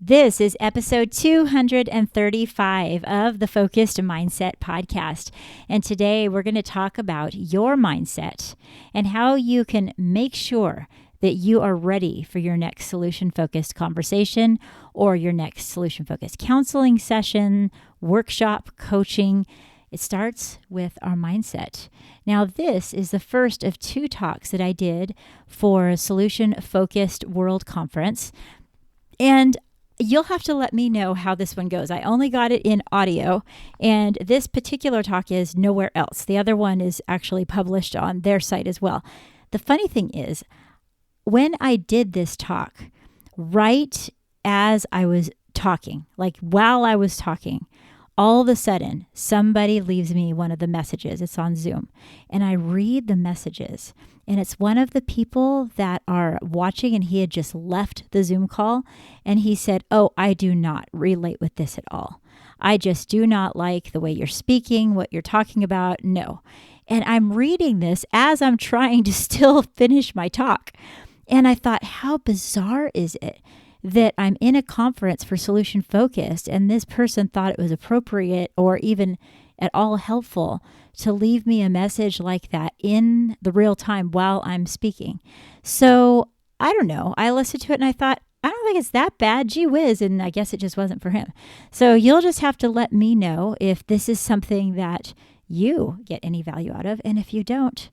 This is episode 235 of the Focused Mindset podcast. And today we're going to talk about your mindset and how you can make sure that you are ready for your next solution-focused conversation or your next solution-focused counseling session, workshop, coaching. It starts with our mindset. Now, this is the first of two talks that I did for a Solution-Focused World Conference. And you'll have to let me know how this one goes. I only got it in audio, and this particular talk is nowhere else. The other one is actually published on their site as well. The funny thing is, when I did this talk, right as I was talking, like while I was talking, all of a sudden, somebody leaves me one of the messages. It's on Zoom. And I read the messages. And it's one of the people that are watching, and he had just left the Zoom call. And he said, "Oh, I do not relate with this at all. I just do not like the way you're speaking, what you're talking about. No." And I'm reading this as I'm trying to still finish my talk. And I thought, how bizarre is it that I'm in a conference for Solution Focused, and this person thought it was appropriate or even at all helpful to leave me a message like that in the real time while I'm speaking. So I don't know. I listened to it and I thought, I don't think it's that bad. Gee whiz. And I guess it just wasn't for him. So you'll just have to let me know if this is something that you get any value out of. And if you don't,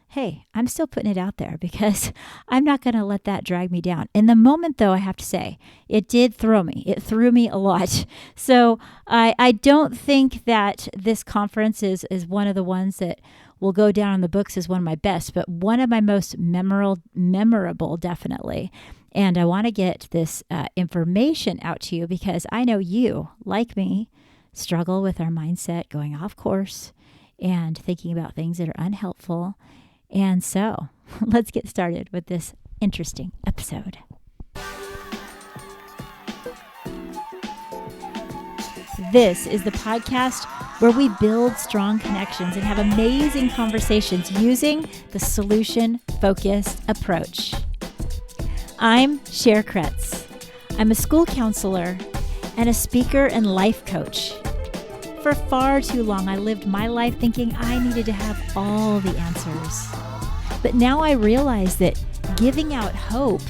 hey, I'm still putting it out there because I'm not going to let that drag me down. In the moment, though, I have to say, it did throw me. It threw me a lot. So I don't think that this conference is one of the ones that will go down in the books as one of my best, but one of my most memorable, definitely. And I want to get this information out to you because I know you, like me, struggle with our mindset going off course and thinking about things that are unhelpful. And so let's get started with this interesting episode. This is the podcast where we build strong connections and have amazing conversations using the solution-focused approach. I'm Cher Kretz. I'm a school counselor and a speaker and life coach. For far too long, I lived my life thinking I needed to have all the answers. But now I realize that giving out hope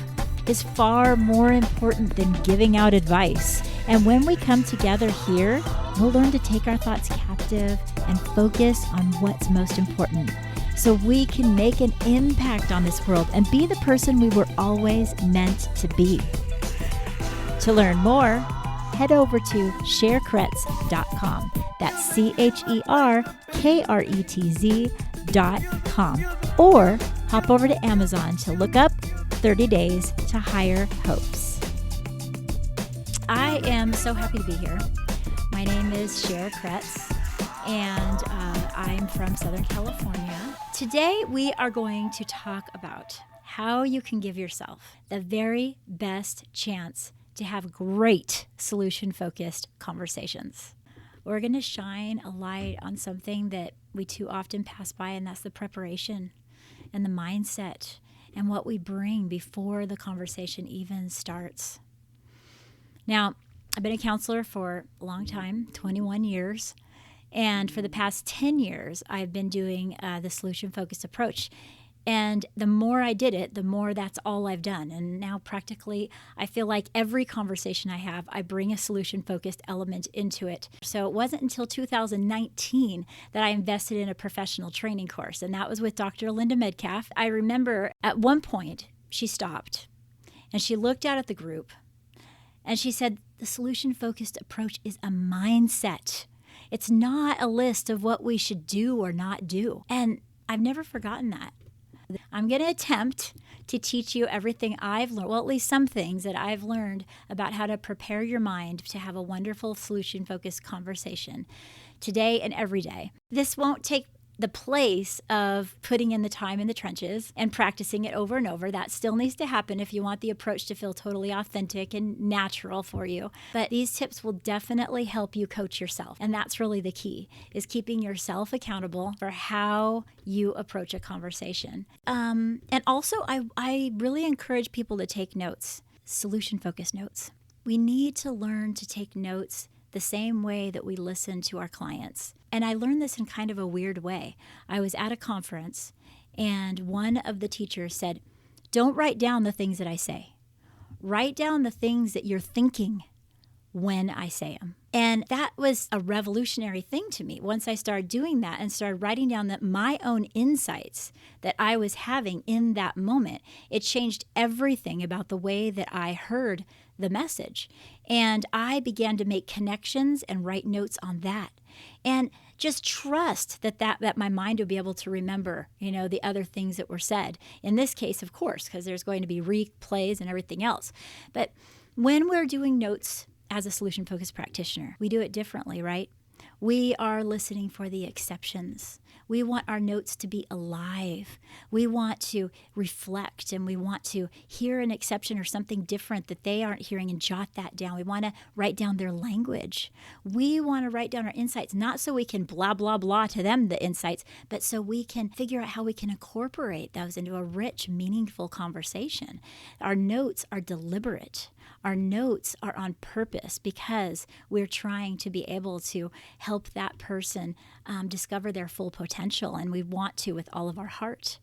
is far more important than giving out advice. And when we come together here, we'll learn to take our thoughts captive and focus on what's most important so we can make an impact on this world and be the person we were always meant to be. To learn more, head over to cherkretz.com. That's CHERKRETZ.com. Or hop over to Amazon to look up 30 Days to Higher Hopes. I am so happy to be here. My name is Cher Kretz, and I'm from Southern California. Today, we are going to talk about how you can give yourself the very best chance to have great solution-focused conversations. We're going to shine a light on something that we too often pass by, and that's the preparation and the mindset and what we bring before the conversation even starts. Now, I've been a counselor for a long time, 21 years, and for the past 10 years, I've been doing the solution-focused approach. And the more I did it, the more that's all I've done. And now practically, I feel like every conversation I have, I bring a solution-focused element into it. So it wasn't until 2019 that I invested in a professional training course. And that was with Dr. Linda Metcalf. I remember at one point, she stopped and she looked out at the group and she said, the solution-focused approach is a mindset. It's not a list of what we should do or not do. And I've never forgotten that. I'm going to attempt to teach you everything I've learned, well, at least some things that I've learned about how to prepare your mind to have a wonderful solution-focused conversation today and every day. This won't take the place of putting in the time in the trenches and practicing it over and over. That still needs to happen if you want the approach to feel totally authentic and natural for you. But these tips will definitely help you coach yourself. And that's really the key, is keeping yourself accountable for how you approach a conversation. And also, I really encourage people to take notes, solution-focused notes. We need to learn to take notes the same way that we listen to our clients. And I learned this in kind of a weird way. I was at a conference and one of the teachers said, "Don't write down the things that I say. Write down the things that you're thinking when I say them." And that was a revolutionary thing to me. Once I started doing that and started writing down my own insights that I was having in that moment, it changed everything about the way that I heard the message. And I began to make connections and write notes on that. And just trust that my mind would be able to remember, the other things that were said. In this case, of course, because there's going to be replays and everything else. But when we're doing notes as a solution-focused practitioner, we do it differently, right? We are listening for the exceptions. We want our notes to be alive. We want to reflect, and we want to hear an exception or something different that they aren't hearing and jot that down. We want to write down their language. We want to write down our insights, not so we can blah, blah, blah to them, the insights, but so we can figure out how we can incorporate those into a rich, meaningful conversation. Our notes are deliberate. Our notes are on purpose because we're trying to be able to help that person discover their full potential, and we want to with all of our heart.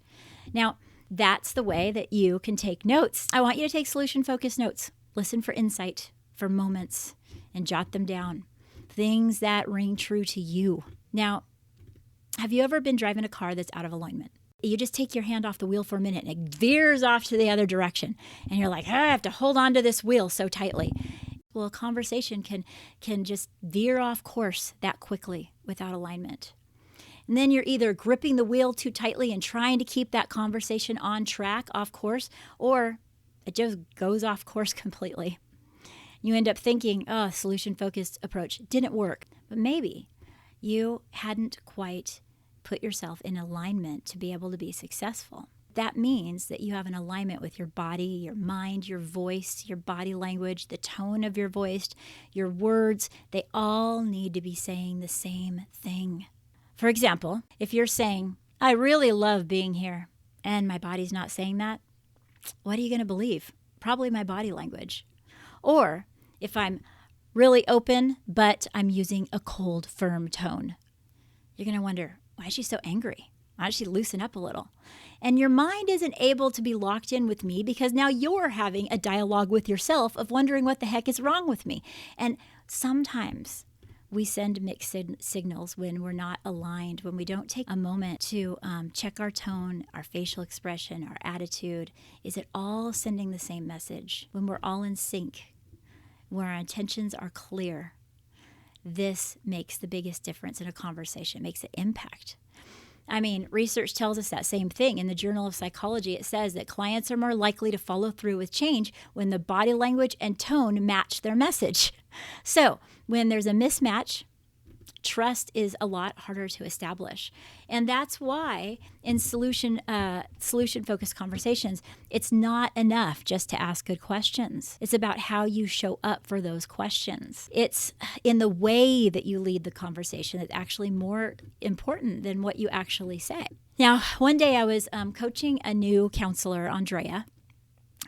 Now, that's the way that you can take notes. I want you to take solution-focused notes. Listen for insight, for moments, and jot them down. Things that ring true to you. Now, have you ever been driving a car that's out of alignment? You just take your hand off the wheel for a minute and it veers off to the other direction. And you're like, I have to hold on to this wheel so tightly. Well, a conversation can just veer off course that quickly without alignment. And then you're either gripping the wheel too tightly and trying to keep that conversation on track, off course, or it just goes off course completely. You end up thinking, solution-focused approach didn't work. But maybe you hadn't quite put yourself in alignment to be able to be successful. That means that you have an alignment with your body, your mind, your voice, your body language, the tone of your voice, your words. They all need to be saying the same thing. For example, if you're saying, I really love being here, and my body's not saying that, what are you going to believe? Probably my body language. Or if I'm really open, but I'm using a cold, firm tone, you're going to wonder, why is she so angry? Why don't she loosen up a little? And your mind isn't able to be locked in with me because now you're having a dialogue with yourself of wondering what the heck is wrong with me. And sometimes we send mixed signals when we're not aligned, when we don't take a moment to check our tone, our facial expression, our attitude. Is it all sending the same message? When we're all in sync, where our intentions are clear, this makes the biggest difference in a conversation, makes an impact. I mean, research tells us that same thing. In the Journal of Psychology, it says that clients are more likely to follow through with change when the body language and tone match their message. So when there's a mismatch, trust is a lot harder to establish. And that's why in solution-focused conversations, it's not enough just to ask good questions. It's about how you show up for those questions. It's in the way that you lead the conversation that's actually more important than what you actually say. Now, one day I was coaching a new counselor, Andrea,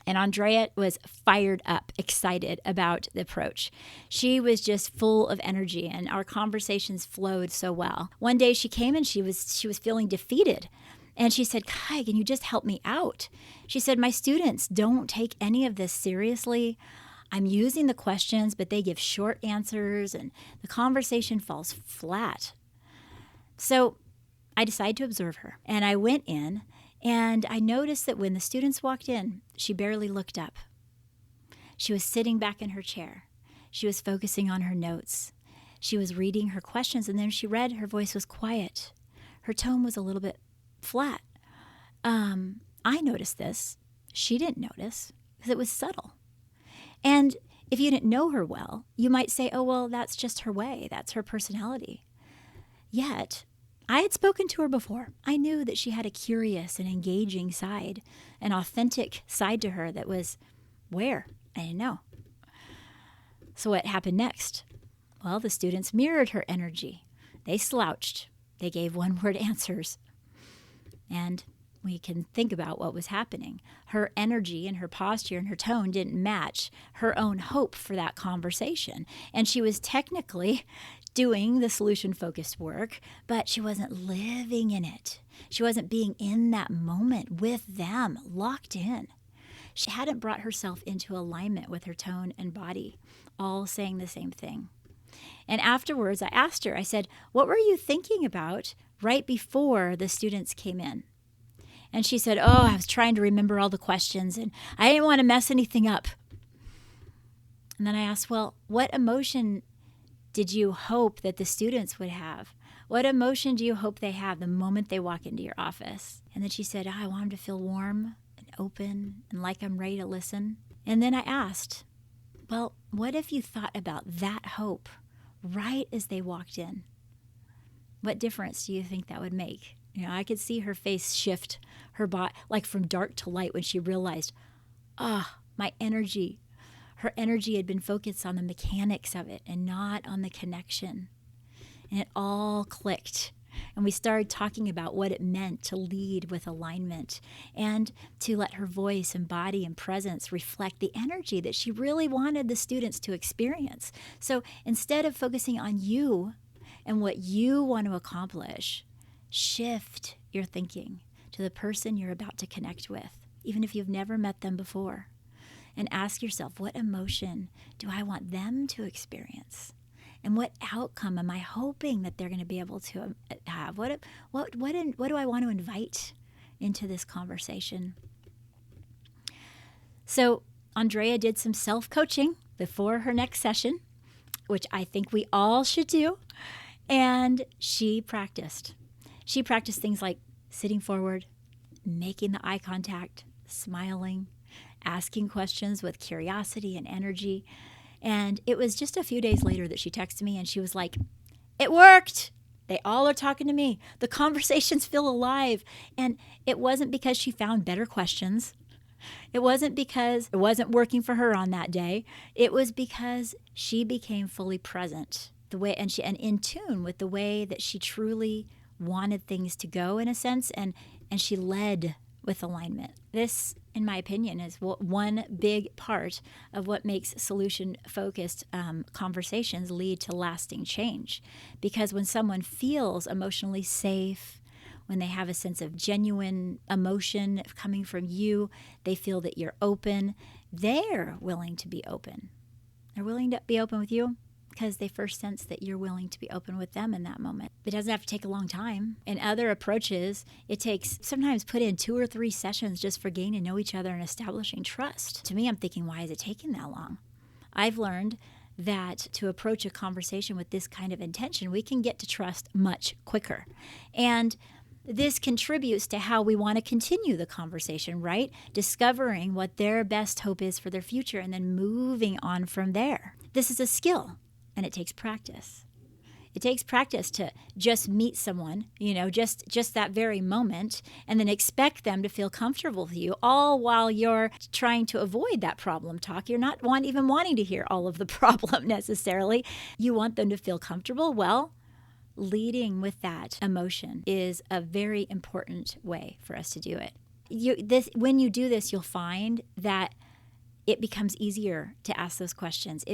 and Andrea was fired up, excited about the approach. She was just full of energy, and our conversations flowed so well. One day she came and she was feeling defeated. And she said, Kai, can you just help me out? She said, my students don't take any of this seriously. I'm using the questions, but they give short answers, and the conversation falls flat. So I decided to observe her, and I went in. And I noticed that when the students walked in, she barely looked up. She was sitting back in her chair. She was focusing on her notes. She was reading her questions, and then she read, her voice was quiet. Her tone was a little bit flat. I noticed this. She didn't notice because it was subtle. And if you didn't know her well, you might say, oh, well, that's just her way. That's her personality. Yet, I had spoken to her before. I knew that she had a curious and engaging side, an authentic side to her that was where? I didn't know. So what happened next? Well, the students mirrored her energy. They slouched. They gave one-word answers. And we can think about what was happening. Her energy and her posture and her tone didn't match her own hope for that conversation. And she was technically doing the solution-focused work, but she wasn't living in it. She wasn't being in that moment with them, locked in. She hadn't brought herself into alignment with her tone and body, all saying the same thing. And afterwards, I asked her, I said, what were you thinking about right before the students came in? And she said, oh, I was trying to remember all the questions and I didn't want to mess anything up. And then I asked, well, what emotion did you hope that the students would have? What emotion do you hope they have the moment they walk into your office? And then she said, I want them to feel warm and open and like I'm ready to listen. And then I asked, well, what if you thought about that hope right as they walked in? What difference do you think that would make? You know, I could see her face shift, her body, like from dark to light when she realized, my energy. Her energy had been focused on the mechanics of it and not on the connection. And it all clicked. And we started talking about what it meant to lead with alignment and to let her voice and body and presence reflect the energy that she really wanted the students to experience. So instead of focusing on you and what you want to accomplish, shift your thinking to the person you're about to connect with, even if you've never met them before. And ask yourself, what emotion do I want them to experience? And what outcome am I hoping that they're going to be able to have? What do I want to invite into this conversation? So Andrea did some self-coaching before her next session, which I think we all should do. And she practiced. She practiced things like sitting forward, making the eye contact, smiling, asking questions with curiosity and energy. And it was just a few days later that she texted me and she was like, it worked. They all are talking to me. The conversations feel alive. And it wasn't because she found better questions. It wasn't because it wasn't working for her on that day. It was because she became fully present and in tune with the way that she truly wanted things to go in a sense. And she led with alignment. This, in my opinion, is one big part of what makes solution-focused conversations lead to lasting change. Because when someone feels emotionally safe, when they have a sense of genuine emotion coming from you, they feel that you're open, they're willing to be open. They're willing to be open with you because they first sense that you're willing to be open with them in that moment. It doesn't have to take a long time. In other approaches, it takes sometimes put in 2 or 3 sessions just for getting to know each other and establishing trust. To me, I'm thinking, why is it taking that long? I've learned that to approach a conversation with this kind of intention, we can get to trust much quicker. And this contributes to how we want to continue the conversation, right? Discovering what their best hope is for their future and then moving on from there. This is a skill. And it takes practice. It takes practice to just meet someone, just that very moment, and then expect them to feel comfortable with you, all while you're trying to avoid that problem talk. You're not even wanting to hear all of the problem necessarily. You want them to feel comfortable. Well, leading with that emotion is a very important way for us to do it. When you do this, you'll find that it becomes easier to ask those questions.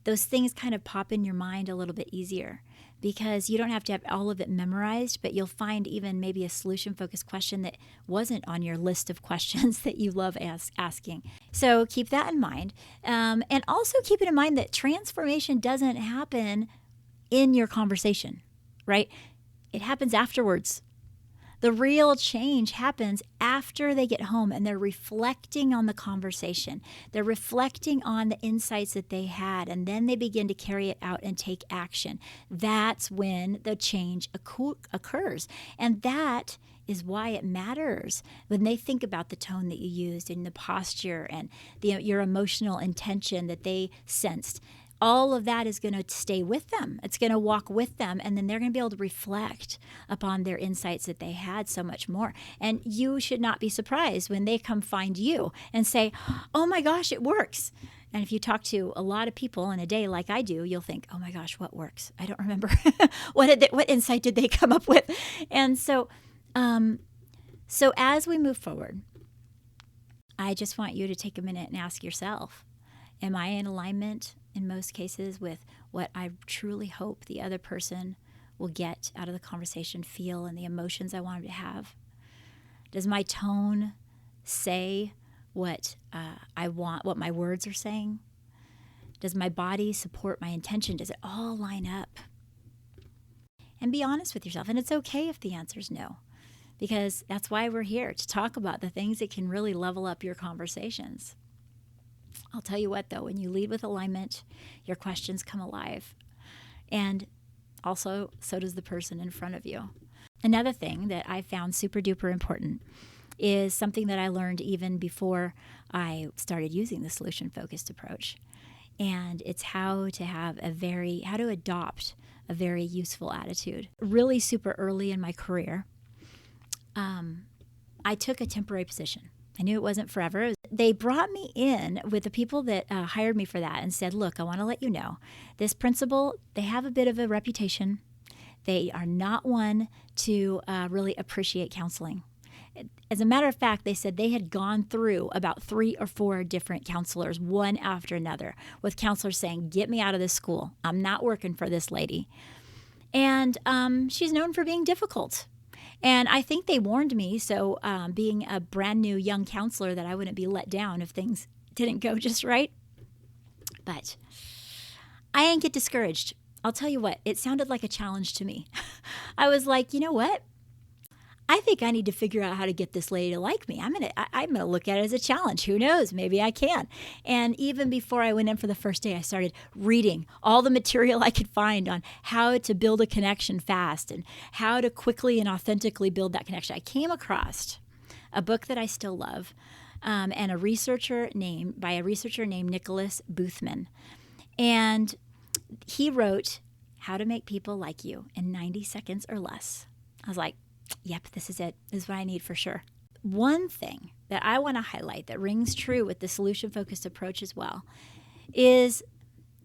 Those things kind of pop in your mind a little bit easier because you don't have to have all of it memorized, but you'll find even maybe a solution-focused question that wasn't on your list of questions that you love asking. So keep that in mind. And also keep it in mind that transformation doesn't happen in your conversation, right? It happens afterwards. The real change happens after they get home and they're reflecting on the conversation. They're reflecting on the insights that they had, and then they begin to carry it out and take action. That's when the change occurs. And that is why it matters when they think about the tone that you used and the posture and your emotional intention that they sensed. All of that is going to stay with them. It's going to walk with them, and then they're going to be able to reflect upon their insights that they had so much more. And you should not be surprised when they come find you and say, oh my gosh, it works. And if you talk to a lot of people in a day like I do, you'll think, oh my gosh, what works? I don't remember. What insight did they come up with? And so So as we move forward, I just want you to take a minute and ask yourself, am I in alignment in most cases with what I truly hope the other person will get out of the conversation, feel, and the emotions I want them to have? Does my tone say what I want, what my words are saying? Does my body support my intention? Does it all line up? And be honest with yourself. And it's okay if the answer is no, because that's why we're here, to talk about the things that can really level up your conversations. I'll tell you what, though, when you lead with alignment, your questions come alive. And also, so does the person in front of you. Another thing that I found super duper important is something that I learned even before I started using the solution-focused approach. And it's how to adopt a very useful attitude. Really super early in my career, I took a temporary position. I knew it wasn't forever. They brought me in with the people that hired me for that and said, look, I want to let you know, this principal, they have a bit of a reputation. They are not one to really appreciate counseling. As a matter of fact, they said they had gone through about 3 or 4 different counselors, one after another, with counselors saying, get me out of this school. I'm not working for this lady. And she's known for being difficult. And I think they warned me, so being a brand new young counselor, that I wouldn't be let down if things didn't go just right. But I didn't get discouraged. I'll tell you what, it sounded like a challenge to me. I was like, you know what? I think I need to figure out how to get this lady to like me. I'm gonna look at it as a challenge. Who knows? Maybe I can. And even before I went in for the first day, I started reading all the material I could find on how to build a connection fast and how to quickly and authentically build that connection. I came across a book that I still love, and a researcher named Nicholas Boothman, and he wrote How to Make People Like You in 90 Seconds or Less. I was like, yep, this is it. This is what I need for sure. One thing that I want to highlight that rings true with the solution-focused approach as well is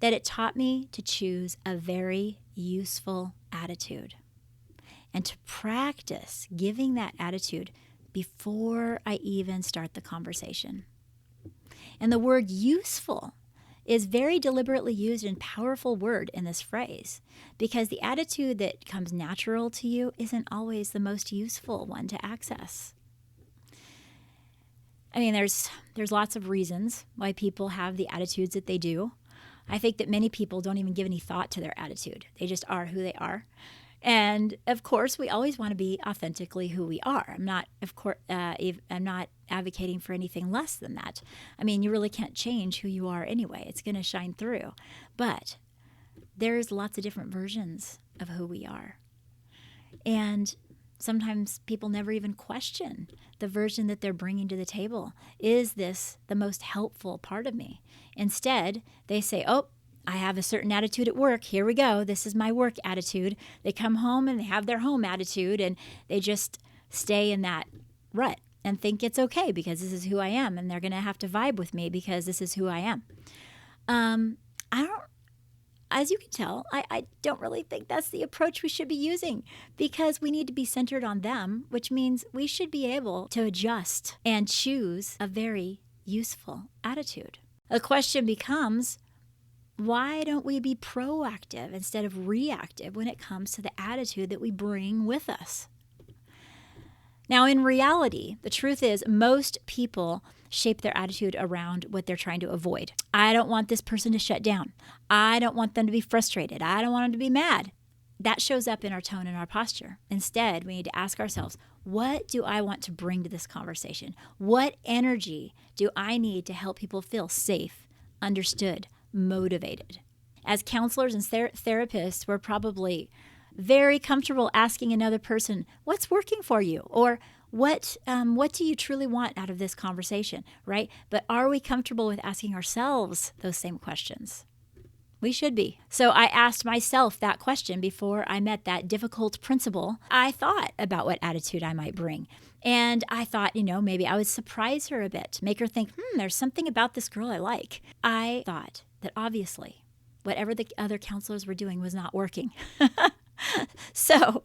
that it taught me to choose a very useful attitude and to practice giving that attitude before I even start the conversation. And the word useful is very deliberately used and powerful word in this phrase, because the attitude that comes natural to you isn't always the most useful one to access. I mean, there's lots of reasons why people have the attitudes that they do. I think that many people don't even give any thought to their attitude. They just are who they are. And of course, we always want to be authentically who we are. I'm not advocating for anything less than that. I mean, you really can't change who you are anyway. It's going to shine through. But there's lots of different versions of who we are. And sometimes people never even question the version that they're bringing to the table. Is this the most helpful part of me? Instead, they say, oh, I have a certain attitude at work. Here we go. This is my work attitude. They come home and they have their home attitude, and they just stay in that rut and think it's okay because this is who I am, and they're going to have to vibe with me because this is who I am. As you can tell, I don't really think that's the approach we should be using, because we need to be centered on them, which means we should be able to adjust and choose a very useful attitude. The question becomes, why don't we be proactive instead of reactive when it comes to the attitude that we bring with us? Now, in reality, the truth is most people shape their attitude around what they're trying to avoid. I don't want this person to shut down. I don't want them to be frustrated. I don't want them to be mad. That shows up in our tone and our posture. Instead, we need to ask ourselves, what do I want to bring to this conversation? What energy do I need to help people feel safe, understood, motivated? As counselors and therapists, we're probably very comfortable asking another person, what's working for you? Or what do you truly want out of this conversation, right? But are we comfortable with asking ourselves those same questions? We should be. So I asked myself that question before I met that difficult principal. I thought about what attitude I might bring. And I thought, maybe I would surprise her a bit, make her think, there's something about this girl I like. I thought that obviously whatever the other counselors were doing was not working. So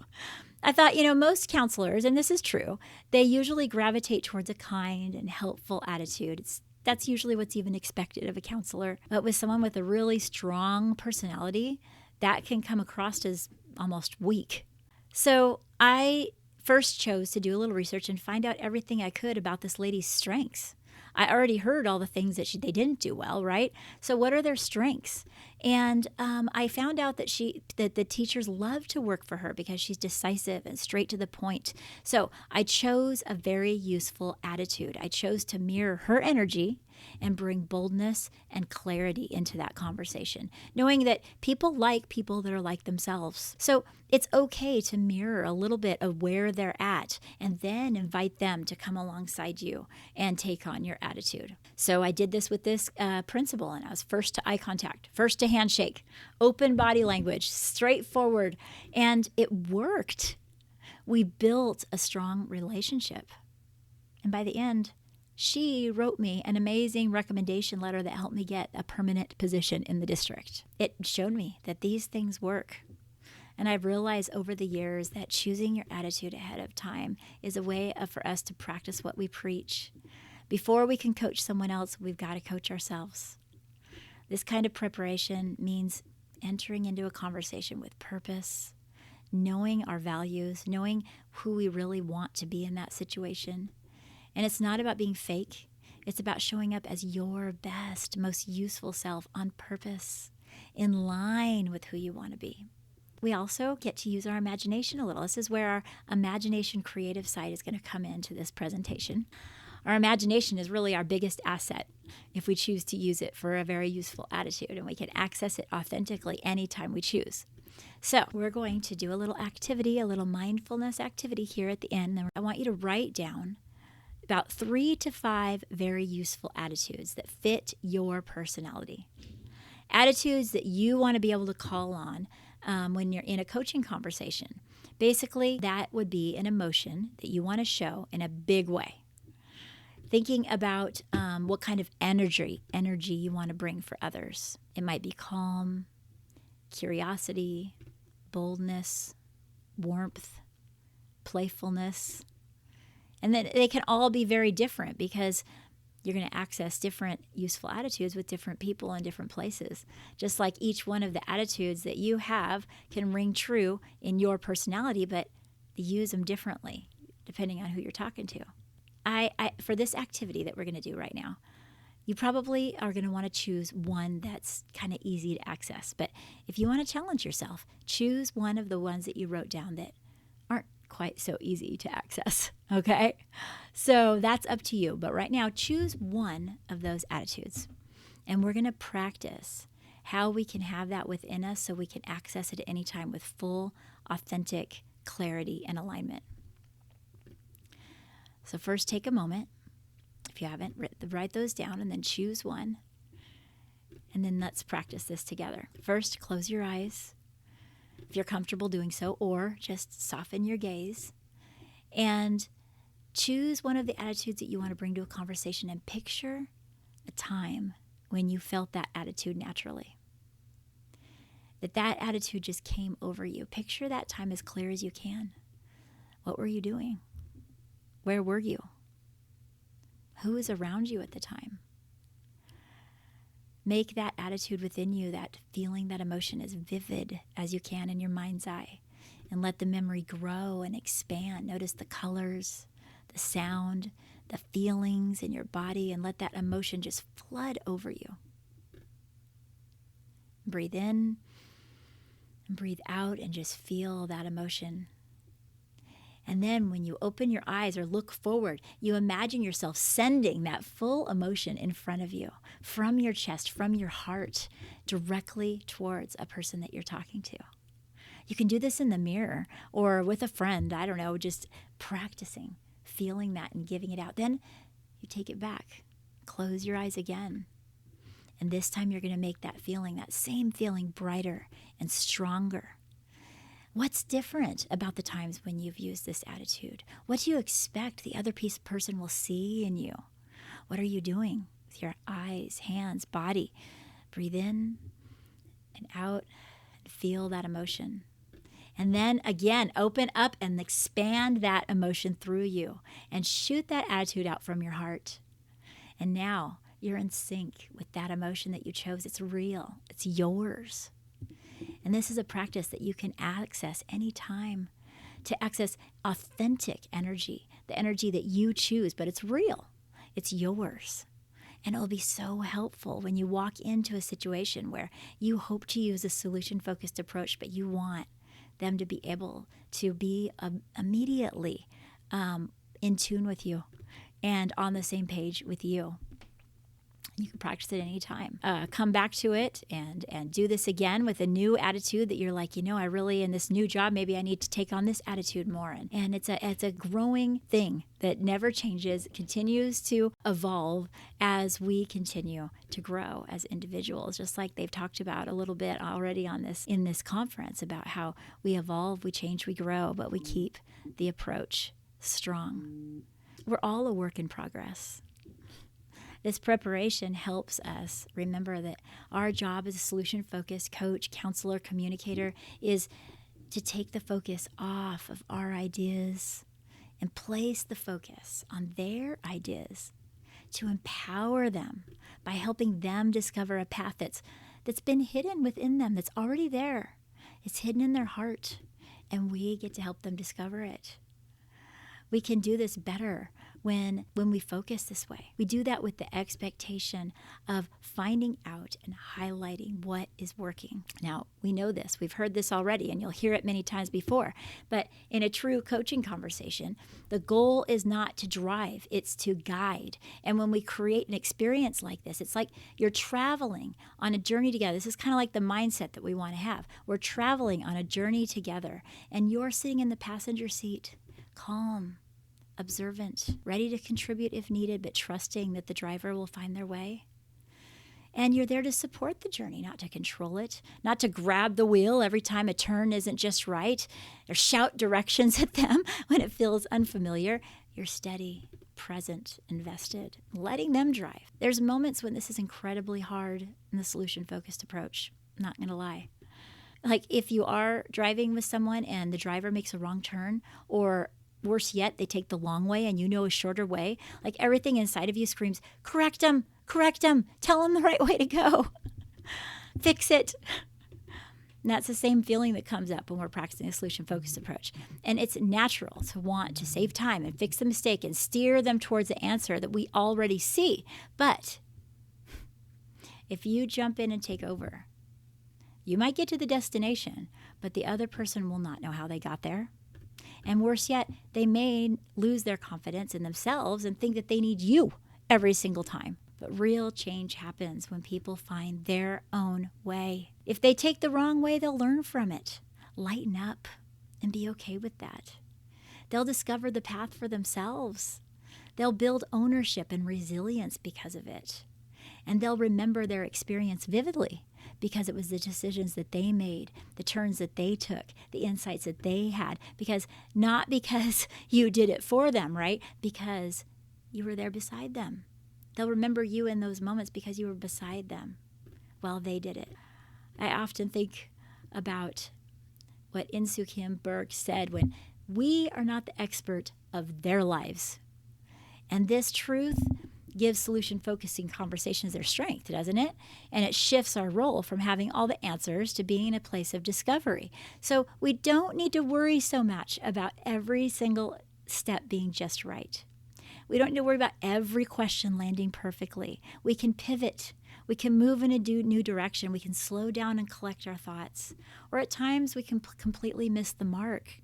I thought, most counselors, and this is true, they usually gravitate towards a kind and helpful attitude. That's usually what's even expected of a counselor. But with someone with a really strong personality, that can come across as almost weak. So I first chose to do a little research and find out everything I could about this lady's strengths. I already heard all the things that they didn't do well, right? So what are their strengths? And I found out that the teachers love to work for her because she's decisive and straight to the point. So I chose a very useful attitude. I chose to mirror her energy and bring boldness and clarity into that conversation, knowing that people like people that are like themselves. So it's okay to mirror a little bit of where they're at and then invite them to come alongside you and take on your attitude. So I did this with this principle, and I was first to eye contact, first to handshake, open body language, straightforward, and it worked. We built a strong relationship. And by the end, she wrote me an amazing recommendation letter that helped me get a permanent position in the district. It showed me that these things work. And I've realized over the years that choosing your attitude ahead of time is a way for us to practice what we preach. Before we can coach someone else, we've got to coach ourselves. This kind of preparation means entering into a conversation with purpose, knowing our values, knowing who we really want to be in that situation. And it's not about being fake. It's about showing up as your best, most useful self on purpose, in line with who you want to be. We also get to use our imagination a little. This is where our imagination creative side is going to come into this presentation. Our imagination is really our biggest asset if we choose to use it for a very useful attitude, and we can access it authentically anytime we choose. So we're going to do a little activity, a little mindfulness activity here at the end. And I want you to write down about 3 to 5 very useful attitudes that fit your personality. Attitudes that you want to be able to call on when you're in a coaching conversation. Basically, that would be an emotion that you want to show in a big way. Thinking about what kind of energy you want to bring for others. It might be calm, curiosity, boldness, warmth, playfulness. And then they can all be very different because you're going to access different useful attitudes with different people in different places. Just like each one of the attitudes that you have can ring true in your personality, but you use them differently depending on who you're talking to. For this activity that we're going to do right now, you probably are going to want to choose one that's kind of easy to access. But if you want to challenge yourself, choose one of the ones that you wrote down that aren't quite so easy to access, okay? So that's up to you. But right now, choose one of those attitudes. And we're going to practice how we can have that within us so we can access it at any time with full, authentic clarity and alignment. So first, take a moment. If you haven't, write those down and then choose one. And then let's practice this together. First, close your eyes if you're comfortable doing so, or just soften your gaze. And choose one of the attitudes that you want to bring to a conversation and picture a time when you felt that attitude naturally. That attitude just came over you. Picture that time as clear as you can. What were you doing? Where were you? Who was around you at the time? Make that attitude within you, that feeling, that emotion, as vivid as you can in your mind's eye. And let the memory grow and expand. Notice the colors, the sound, the feelings in your body, and let that emotion just flood over you. Breathe in and breathe out and just feel that emotion. And then when you open your eyes or look forward, you imagine yourself sending that full emotion in front of you, from your chest, from your heart, directly towards a person that you're talking to. You can do this in the mirror or with a friend, I don't know, just practicing, feeling that and giving it out. Then you take it back, close your eyes again. And this time you're going to make that feeling, that same feeling, brighter and stronger. What's different about the times when you've used this attitude? What do you expect the other person will see in you? What are you doing with your eyes, hands, body? Breathe in and out and feel that emotion. And then again, open up and expand that emotion through you and shoot that attitude out from your heart. And now you're in sync with that emotion that you chose. It's real, it's yours. And this is a practice that you can access anytime to access authentic energy, the energy that you choose, but it's real, it's yours. And it'll be so helpful when you walk into a situation where you hope to use a solution-focused approach, but you want them to be able to be immediately in tune with you and on the same page with you. You can practice it anytime. Come back to it and do this again with a new attitude that you're like, I really, in this new job, maybe I need to take on this attitude more. And it's a growing thing that never changes, continues to evolve as we continue to grow as individuals, just like they've talked about a little bit already in this conference about how we evolve, we change, we grow, but we keep the approach strong. We're all a work in progress. This preparation helps us remember that our job as a solution-focused coach, counselor, communicator is to take the focus off of our ideas and place the focus on their ideas, to empower them by helping them discover a path that's been hidden within them, that's already there. It's hidden in their heart, and we get to help them discover it. We can do this better when we focus this way. We do that with the expectation of finding out and highlighting what is working. Now, we know this. We've heard this already, and you'll hear it many times before. But in a true coaching conversation, the goal is not to drive, it's to guide. And when we create an experience like this, it's like you're traveling on a journey together. This is kind of like the mindset that we want to have. We're traveling on a journey together, and you're sitting in the passenger seat, calm, observant, ready to contribute if needed, but trusting that the driver will find their way. And you're there to support the journey, not to control it, not to grab the wheel every time a turn isn't just right, or shout directions at them when it feels unfamiliar. You're steady, present, invested, letting them drive. There's moments when this is incredibly hard in the solution-focused approach. I'm not going to lie. Like if you are driving with someone and the driver makes a wrong turn, or worse yet, they take the long way and you know a shorter way, like everything inside of you screams, correct them, tell them the right way to go, fix it. And that's the same feeling that comes up when we're practicing a solution-focused approach. And it's natural to want to save time and fix the mistake and steer them towards the answer that we already see. But if you jump in and take over, you might get to the destination, but the other person will not know how they got there. And worse yet, they may lose their confidence in themselves and think that they need you every single time. But real change happens when people find their own way. If they take the wrong way, they'll learn from it. Lighten up and be okay with that. They'll discover the path for themselves. They'll build ownership and resilience because of it. And they'll remember their experience vividly because it was the decisions that they made, the turns that they took, the insights that they had. Not because you did it for them, right? Because you were there beside them. They'll remember you in those moments because you were beside them while they did it. I often think about what Insoo Kim Berg said when we are not the expert of their lives. And this truth gives solution-focusing conversations their strength, doesn't it? And it shifts our role from having all the answers to being in a place of discovery. So we don't need to worry so much about every single step being just right. We don't need to worry about every question landing perfectly. We can pivot. We can move in a new direction. We can slow down and collect our thoughts. Or at times we can completely miss the mark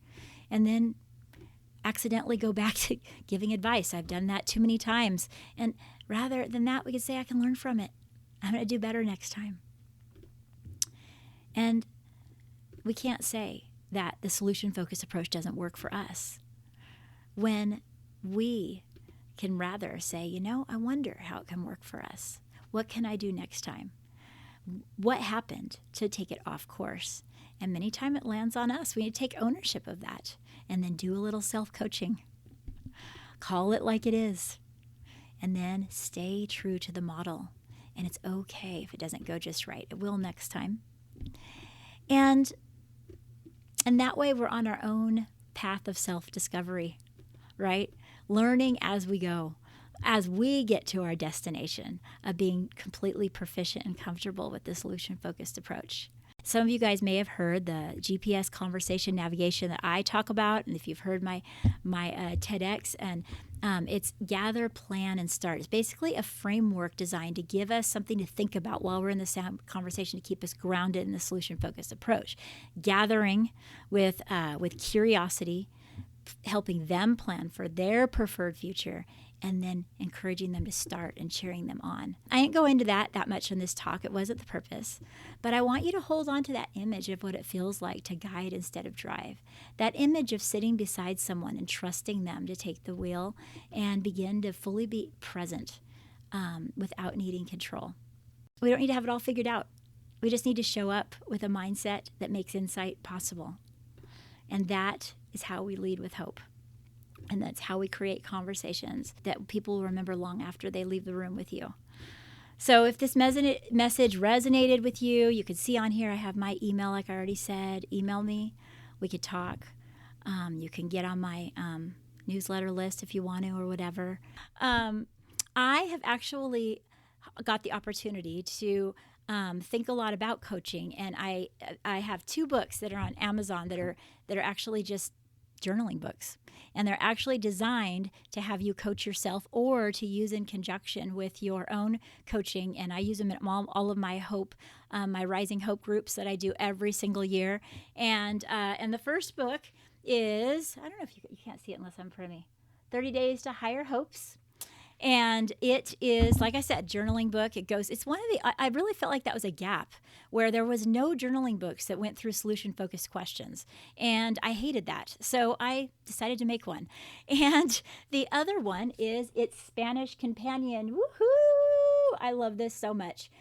and then accidentally go back to giving advice. I've done that too many times. And rather than that, we could say, I can learn from it. I'm going to do better next time. And we can't say that the solution-focused approach doesn't work for us when we can rather say, I wonder how it can work for us. What can I do next time? What happened to take it off course? And many times it lands on us. We need to take ownership of that and then do a little self-coaching. Call it like it is. And then stay true to the model. And it's okay if it doesn't go just right. It will next time. And And that way we're on our own path of self-discovery, right? Learning as we go, as we get to our destination of being completely proficient and comfortable with the solution-focused approach. Some of you guys may have heard the GPS conversation navigation that I talk about, and if you've heard my TEDx, and it's gather, plan, and start. It's basically a framework designed to give us something to think about while we're in the conversation to keep us grounded in the solution-focused approach. Gathering with curiosity, helping them plan for their preferred future, and then encouraging them to start and cheering them on. I didn't go into that much in this talk. It wasn't the purpose. But I want you to hold on to that image of what it feels like to guide instead of drive. That image of sitting beside someone and trusting them to take the wheel and begin to fully be present without needing control. We don't need to have it all figured out. We just need to show up with a mindset that makes insight possible. And that is how we lead with hope. And that's how we create conversations that people will remember long after they leave the room with you. So if this message resonated with you, you could see on here I have my email, like I already said. Email me. We could talk. You can get on my newsletter list if you want to or whatever. I have actually got the opportunity to think a lot about coaching, and I have 2 books that are on Amazon that are actually just journaling books, and they're actually designed to have you coach yourself or to use in conjunction with your own coaching. And I use them in all of my hope, my Rising Hope groups that I do every single year. And the first book is, I don't know if you can't see it unless I'm in front of me, 30 Days to Higher Hopes. And it is, like I said, journaling book. It's one of I really felt like that was a gap where there was no journaling books that went through solution-focused questions. And I hated that. So I decided to make one. And the other one is It's Spanish Companion. Woohoo! I love this so much.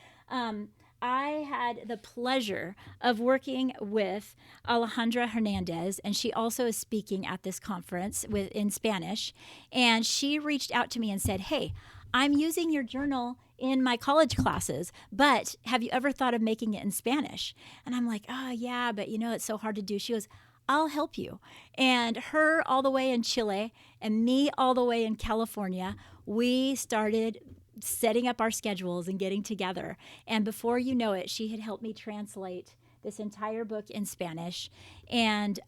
I had the pleasure of working with Alejandra Hernandez, and she also is speaking at this conference in Spanish. And she reached out to me and said, "Hey, I'm using your journal in my college classes, but have you ever thought of making it in Spanish?" And I'm like, "Oh, yeah, but it's so hard to do." She goes, "I'll help you." And her all the way in Chile and me all the way in California, we started setting up our schedules and getting together. And before you know it, she had helped me translate this entire book in Spanish. And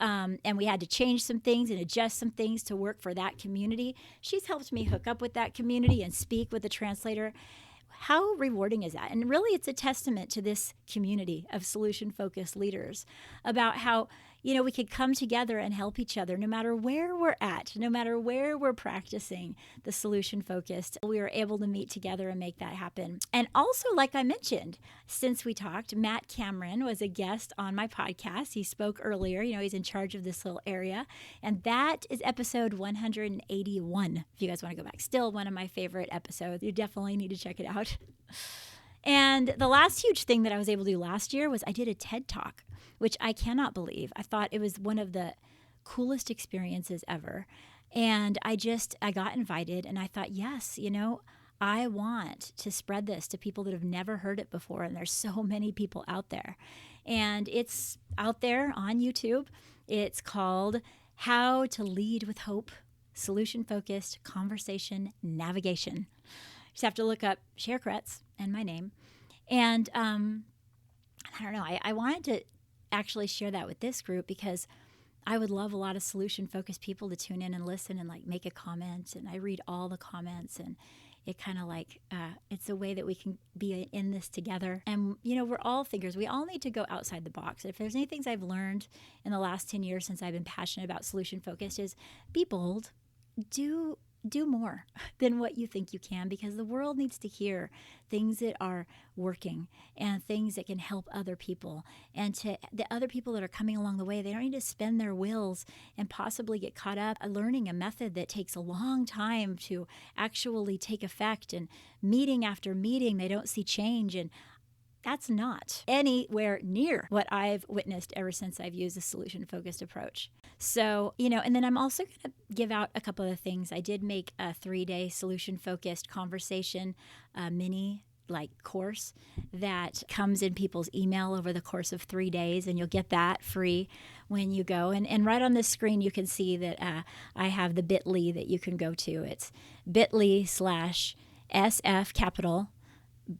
we had to change some things and adjust some things to work for that community. She's helped me hook up with that community and speak with the translator. How rewarding is that? And really, it's a testament to this community of solution-focused leaders about how, we could come together and help each other no matter where we're at, no matter where we're practicing the solution-focused. We were able to meet together and make that happen. And also, like I mentioned, since we talked, Matt Cameron was a guest on my podcast. He spoke earlier. He's in charge of this little area. And that is episode 181, if you guys want to go back. Still one of my favorite episodes. You definitely need to check it out. And the last huge thing that I was able to do last year was I did a TED Talk, which I cannot believe. I thought it was one of the coolest experiences ever. And I got invited, and I thought, yes, I want to spread this to people that have never heard it before. And there's so many people out there. And it's out there on YouTube. It's called How to Lead with Hope, Solution-Focused Conversation Navigation. Just have to look up Cher Kretz and my name. And I don't know, I wanted to actually share that with this group because I would love a lot of solution-focused people to tune in and listen and make a comment. And I read all the comments, and it kind of it's a way that we can be in this together. And, we're all thinkers. We all need to go outside the box. If there's any things I've learned in the last 10 years since I've been passionate about solution-focused is be bold, do more than what you think you can, because the world needs to hear things that are working and things that can help other people. And to the other people that are coming along the way, they don't need to spin their wheels and possibly get caught up learning a method that takes a long time to actually take effect. And meeting after meeting, they don't see change. And that's not anywhere near what I've witnessed ever since I've used a solution-focused approach. So, and then I'm also going to give out a couple of things. I did make a 3-day solution-focused conversation mini course that comes in people's email over the course of 3 days, and you'll get that free when you go. And right on this screen, you can see that I have the bit.ly that you can go to. It's bit.ly/SF capital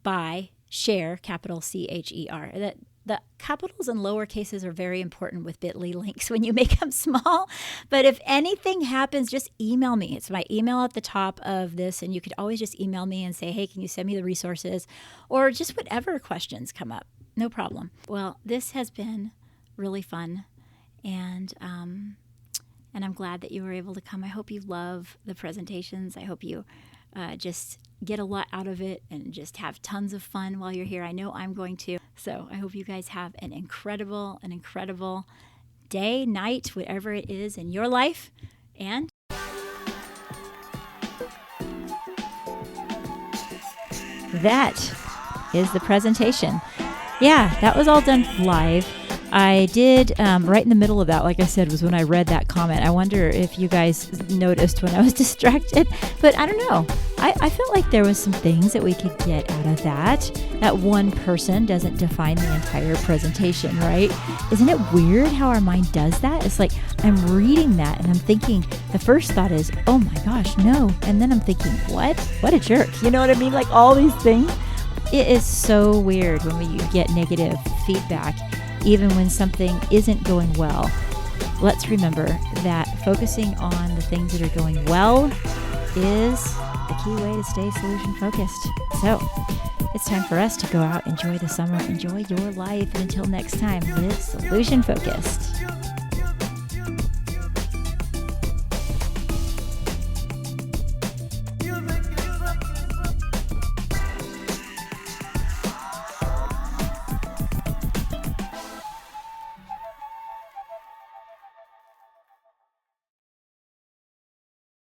by share capital CHER. The capitals and lower cases are very important with bit.ly links when you make them small. But if anything happens, just email me. It's my email at the top of this, and you could always just email me and say, hey, can you send me the resources? Or just whatever questions come up. No problem. Well, this has been really fun, and I'm glad that you were able to come. I hope you love the presentations. I hope you just get a lot out of it and just have tons of fun while you're here. I know I'm going to. So I hope you guys have an incredible day, night, whatever it is in your life. And that is the presentation. Yeah, that was all done live. I did, right in the middle of that, like I said, was when I read that comment. I wonder if you guys noticed when I was distracted, but I don't know. I felt like there was some things that we could get out of that. That one person doesn't define the entire presentation, right? Isn't it weird how our mind does that? It's like I'm reading that and I'm thinking, the first thought is, oh my gosh, no. And then I'm thinking, what? What a jerk. You know what I mean? Like all these things. It is so weird when we get negative feedback, even when something isn't going well. Let's remember that focusing on the things that are going well is the key way to stay solution focused. So it's time for us to go out, enjoy the summer, enjoy your life, and until next time, live solution focused.